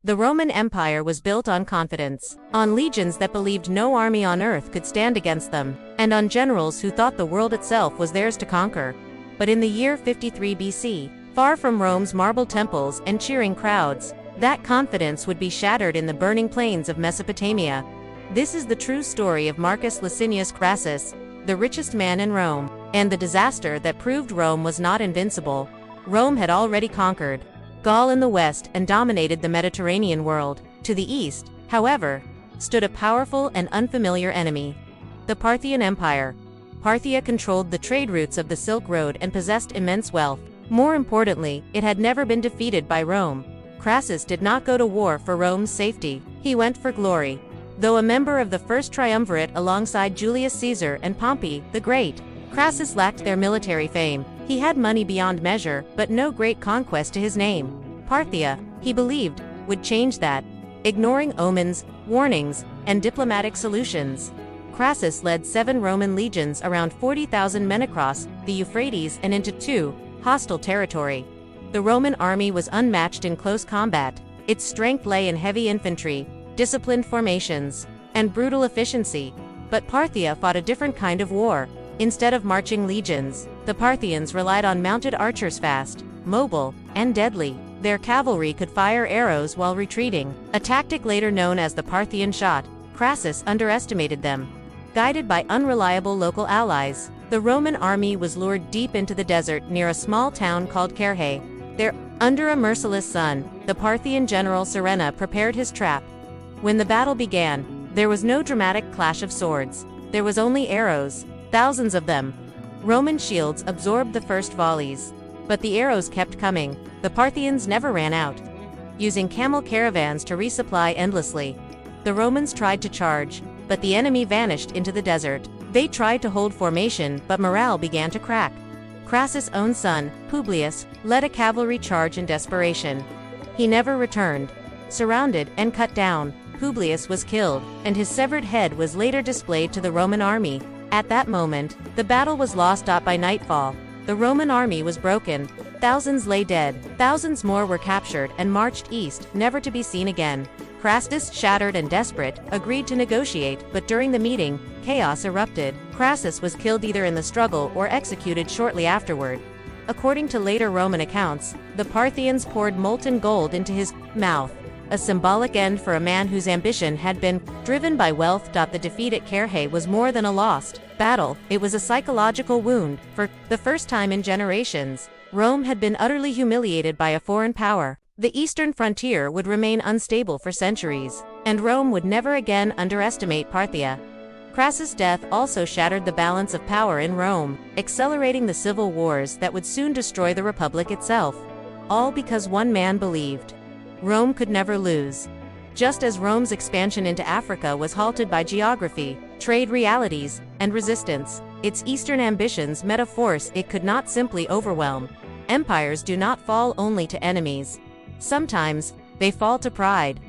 The Roman Empire was built on confidence, on legions that believed no army on earth could stand against them, and on generals who thought the world itself was theirs to conquer. But in the year 53 BC, far from Rome's marble temples and cheering crowds, that confidence would be shattered in the burning plains of Mesopotamia. This is the true story of Marcus Licinius Crassus, the richest man in Rome, and the disaster that proved Rome was not invincible. Rome had already conquered Gaul in the west and dominated the Mediterranean world. To the east, however, stood a powerful and unfamiliar enemy: the Parthian Empire. Parthia controlled the trade routes of the Silk Road and possessed immense wealth. More importantly, it had never been defeated by Rome. Crassus did not go to war for Rome's safety, he went for glory. Though a member of the first triumvirate alongside Julius Caesar and Pompey the Great, Crassus lacked their military fame. He had money beyond measure, but no great conquest to his name. Parthia, he believed, would change that, ignoring omens, warnings, and diplomatic solutions. Crassus led 7 Roman legions, around 40,000 men, across the Euphrates and into hostile territory. The Roman army was unmatched in close combat. Its strength lay in heavy infantry, disciplined formations, and brutal efficiency. But Parthia fought a different kind of war. Instead of marching legions, the Parthians relied on mounted archers, fast, mobile, and deadly. Their cavalry could fire arrows while retreating, a tactic later known as the Parthian Shot. Crassus underestimated them. Guided by unreliable local allies, the Roman army was lured deep into the desert near a small town called Carrhae. There, under a merciless sun, the Parthian general Serena prepared his trap. When the battle began, there was no dramatic clash of swords. There was only arrows, thousands of them. Roman shields absorbed the first volleys, but the arrows kept coming. The Parthians never ran out, using camel caravans to resupply endlessly. The Romans tried to charge, but the enemy vanished into the desert. They tried to hold formation, but morale began to crack. Crassus' own son, Publius, led a cavalry charge in desperation. He never returned. Surrounded and cut down, Publius was killed, and his severed head was later displayed to the Roman army. At that moment, the battle was lost. By nightfall, the Roman army was broken. Thousands lay dead, thousands more were captured and marched east, never to be seen again. Crassus, shattered and desperate, agreed to negotiate, but during the meeting, chaos erupted. Crassus was killed either in the struggle or executed shortly afterward. According to later Roman accounts, the Parthians poured molten gold into his mouth, a symbolic end for a man whose ambition had been driven by wealth. The defeat at Carrhae was more than a lost battle, it was a psychological wound. For the first time in generations, Rome had been utterly humiliated by a foreign power. The eastern frontier would remain unstable for centuries, and Rome would never again underestimate Parthia. Crassus' death also shattered the balance of power in Rome, accelerating the civil wars that would soon destroy the Republic itself. All because one man believed Rome could never lose. Just as Rome's expansion into Africa was halted by geography, trade realities, and resistance, its eastern ambitions met a force it could not simply overwhelm. Empires do not fall only to enemies. Sometimes, they fall to pride.